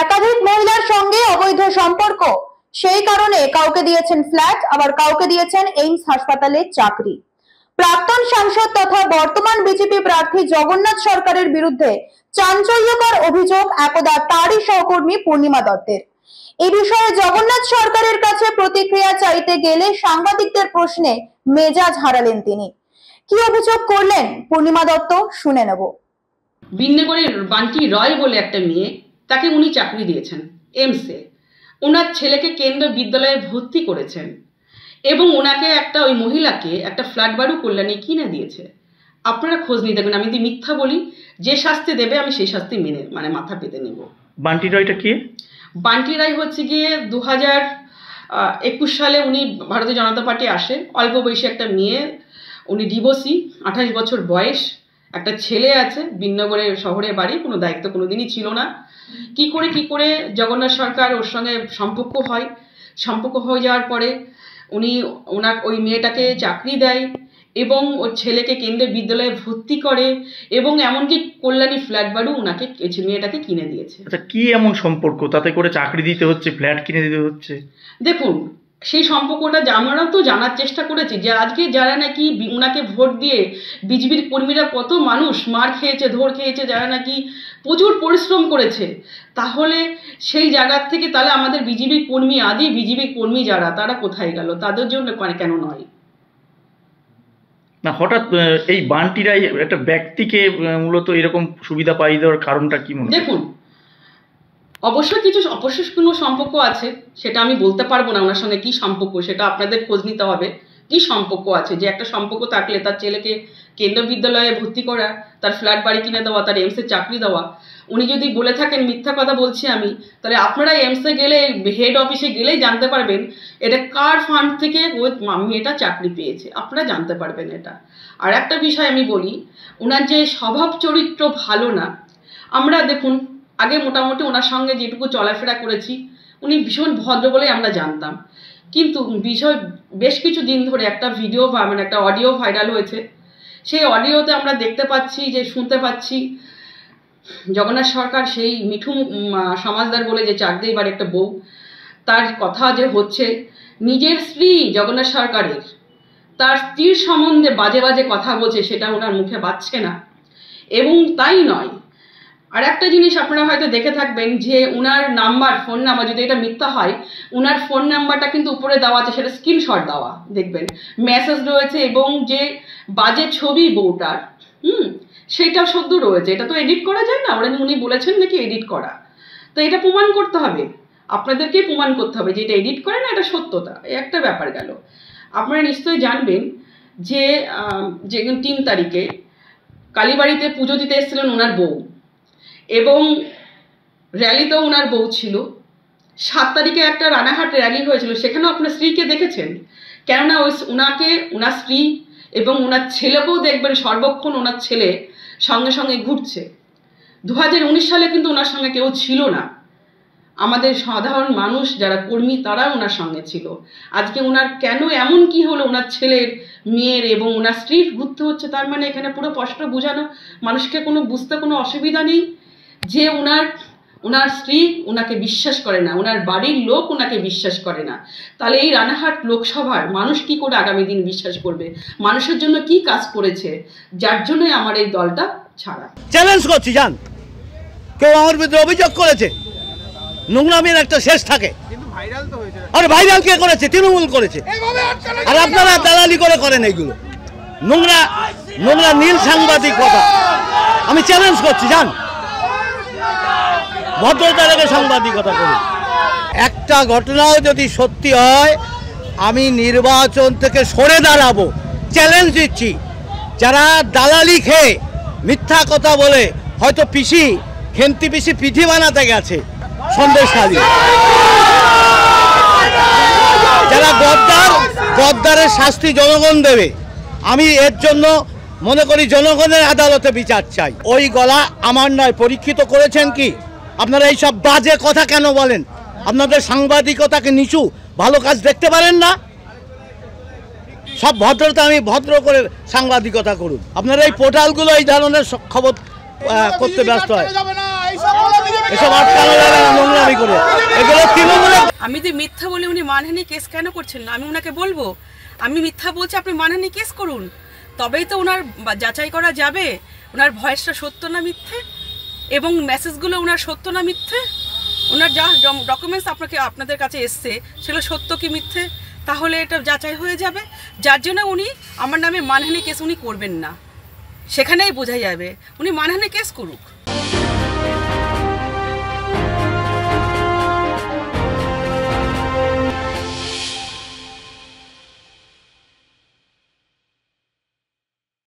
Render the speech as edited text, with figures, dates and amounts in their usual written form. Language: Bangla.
একাধিক মহিলার সঙ্গে অবৈধ সম্পর্ক, সেই কারণে কাউকে দিয়েছেন ফ্ল্যাট, আবার কাউকে দিয়েছেন এইমস হাসপাতালে চাকরি। প্রাক্তন সাংসদ তথা বর্তমান বিজেপি প্রার্থী জগন্নাথ সরকারের বিরুদ্ধে চাঞ্চল্যকর অভিযোগ একদা তারই সহকর্মী পূর্ণিমা দত্তের। এই বিষয়ে জগন্নাথ সরকারের কাছে প্রতিক্রিয়া চাইতে গেলে সাংবাদিকদের প্রশ্নে মেজাজ হারালেন তিনি। কি অভিযোগ করলেন পূর্ণিমা দত্ত, শুনে নেব। বিন্নেগরের বান্টি রয় বলে একটা মেয়ে, তাকে উনি চাকরি দিয়েছেন এইমসে। ওনার ছেলেকে কেন্দ্রীয় বিদ্যালয়ে ভর্তি করেছেন এবং ওনাকে ওই মহিলাকে একটা ফ্ল্যাট বাড়ু কল্যাণী কিনে দিয়েছে। আপনারা খোঁজ নিয়ে দেখবেন, আমি যদি মিথ্যা বলি, যে শাস্তি দেবে আমি সেই শাস্তি মেনে মাথা পেতে নেব। বান্টি রয়টা কি? বান্টি রায় হচ্ছে গিয়ে 2021 সালে উনি ভারতীয় জনতা পার্টি আসে। অল্প বয়সী একটা মেয়ে, উনি ডিভোর্সি, 28 বছর বয়স, একটা ছেলে আছে, বিন্নগরের শহরে বাড়ি, কোনো দায়িত্ব কোনোদিনই ছিল না। কি করে জগন্নাথ সরকার ওর সঙ্গে সম্পর্ক হয়ে যাওয়ার পরে ওই মেয়েটাকে চাকরি দেয় এবং ওর ছেলেকে কেন্দ্রীয় বিদ্যালয়ে ভর্তি করে এবং এমনকি কল্যাণী ফ্ল্যাট বাড়ু ওনাকে মেয়েটাকে কিনে দিয়েছে। আচ্ছা, কি এমন সম্পর্ক তাতে করে চাকরি দিতে হচ্ছে, ফ্ল্যাট কিনে দিতে হচ্ছে? দেখুন, সেই সম্পর্কটা আমরা তো জানার চেষ্টা করেছি যে আজকে যারা নাকি ওনাকে ভোট দিয়ে বিজেপির কর্মীরা, কত মানুষ মার খেয়েছে, ধর খেয়েছে, যারা নাকি প্রচুর পরিশ্রম করেছে, তাহলে সেই জায়গার থেকে তাহলে আমাদের বিজেপির কর্মী, আদি বিজেপির কর্মী যারা, তারা কোথায় গেল? তাদের জন্য কেন নয়? না, হঠাৎ এই বান্টিরাই একটা ব্যক্তিকে মূলত এরকম সুবিধা পাই দেওয়ার কারণটা কি মনে? দেখুন, অবশ্যই কোনো সম্পর্ক আছে, সেটা আমি বলতে পারবো না ওনার সঙ্গে কি সম্পর্ক, সেটা আপনাদের খোঁজ নিতে হবে। কি সম্পর্ক আছে? যে একটা সম্পর্ক থাকলে তার ছেলেকে কেন্দ্রীয় বিদ্যালয়ে ভর্তি করা, তার ফ্ল্যাট বাড়ি কিনে দেওয়া, তার এইমসে চাকরি দেওয়া। উনি যদি বলে থাকেন মিথ্যা কথা বলছি আমি, তাহলে আপনারা এইমসে গেলে, হেড অফিসে গেলেই জানতে পারবেন এটা কার ফান্ড থেকে ওই মেয়েটা চাকরি পেয়েছে, আপনারা জানতে পারবেন এটা। আর একটা বিষয় আমি বলি, ওনার যে স্বভাব চরিত্র ভালো না। আমরা দেখুন, আগে মোটামুটি ওনার সঙ্গে যেটুকু চলাফেরা করেছি, উনি ভীষণ ভদ্র বলে আমরা জানতাম। কিন্তু বেশ কিছু দিন ধরে একটা ভিডিও একটা অডিও ভাইরাল হয়েছে। সেই অডিওতে আমরা শুনতে পাচ্ছি জগন্নাথ সরকার সেই মিঠু সমাজদার বলে যে চাকরি এবার একটা বউ, তার কথা যে হচ্ছে নিজের স্ত্রী জগন্নাথ সরকারের, তার স্ত্রীর সম্বন্ধে বাজে বাজে কথা বলছে, সেটা ওনার মুখে বাজছে না। এবং তাই নয়, আর একটা জিনিস আপনারা হয়তো দেখে থাকবেন যে উনার ফোন নাম্বার, যদি এটা মিথ্যা হয়, উনার ফোন নাম্বারটা কিন্তু উপরে দেওয়া আছে, সেটা স্ক্রিনশট দেওয়া, দেখবেন মেসেজ রয়েছে এবং যে বাজে ছবি বউটার, সেইটাও সদ্য রয়েছে। এটা তো এডিট করা যায় না, উনি বলেছেন নাকি এডিট করা, তো এটা প্রমাণ করতে হবে, আপনাদেরকে প্রমাণ করতে হবে যে এটা এডিট করে না, এটা সত্যতা। একটা ব্যাপার গেল। আপনারা নিশ্চয়ই জানবেন যে 3 তারিখে কালীবাড়িতে পুজো দিতে এসেছিলেন ওনার বউ এবং র্যালিতেও ওনার বউ ছিল। 7 তারিখে একটা রানাঘাট র্যালি হয়েছিল, সেখানেও আপনার স্ত্রীকে দেখেছেন। কেননা ওনার স্ত্রী এবং ওনার ছেলেকেও দেখবেন সর্বক্ষণ ওনার ছেলে সঙ্গে সঙ্গে ঘুরছে। 2019 সালে কিন্তু ওনার সঙ্গে কেউ ছিল না, আমাদের সাধারণ মানুষ যারা কর্মী তারা ওনার সঙ্গে ছিল। আজকে ওনার কেন এমন কি হলো, ওনার ছেলের, মেয়ের এবং ওনার স্ত্রীর ঘুরতে হচ্ছে? তার মানে এখানে পুরো স্পষ্ট বোঝানো, মানুষকে বুঝতে কোনো অসুবিধা নেই যে ওনার স্ত্রী ওনাকে বিশ্বাস করে না, ওনার বাড়ির লোক ওনাকে বিশ্বাস করে না। তাহলে এই রানাঘাট লোকসভার মানুষ কি করে আগামী দিন বিশ্বাস করবে? মানুষের জন্য কি কাজ করেছে, যার জন্যই আমার এই দলটা ছাড়া। চ্যালেঞ্জ করছি, জান কেউ আমার বিরুদ্ধে অভিযোগ করেছে, নোংরামের একটা শেষ থাকে। আরে ভাইরাল কে করেছে? তৃণমূল করেছে। আর আপনারা দালালি করে করেন এইগুলো, নোংরা নীল সাংবাদিকতা। আমি চ্যালেঞ্জ করছি, জান ভদ্রতা রেখে সাংবাদিকতা করুন। একটা ঘটনাও যদি সত্যি হয়, আমি নির্বাচন থেকে সরে দাঁড়াবো, চ্যালেঞ্জ দিচ্ছি। যারা দালালি খেয়ে মিথ্যা কথা বলে হয়তো খেন্তি পিসি পিঠি বানাতে গেছে সন্দেশখালী, যারা গদ্দারের শাস্তি জনগণ দেবে। আমি এর জন্য মনে করি জনগণের আদালতে বিচার চাই। ওই গলা আমার নয়। পরীক্ষিত করেছেন কি আপনারা? এইসব বাজে কথা কেন বলেন? আপনাদের সাংবাদিকতাকে নিচু, ভালো কাজ দেখতে পারেন না? সব ভদ্রতা, আমি ভদ্র করে সাংবাদিকতা করুন। আপনারা এই পোর্টালগুলো এই ধরনের খবর করতে ব্যস্ত হয়, এসব আটকানো যাবে না। বদনামি করে, এগুলো তৃণমূলের। আমি যে মিথ্যা বলে উনি মানহানি কেস কেন করছেন না, আমি ওনাকে বলবো আমি মিথ্যা বলছি, আপনি মানহানি কেস করুন, তবেই তো ওনার যাচাই করা যাবে ওনার ভয়েসটা সত্য না মিথ্যে, এবং মেসেজগুলো ওনার সত্য না মিথ্যে, ওনার যা ডকুমেন্টস আপনাদের কাছে এসছে সেগুলো সত্য কি মিথ্যে, তাহলে এটা যাচাই হয়ে যাবে। যার জন্য উনি আমার নামে মানহানি কেস উনি করবেন না, সেখানেই বোঝা যাবে। উনি মানহানি কেস করুক।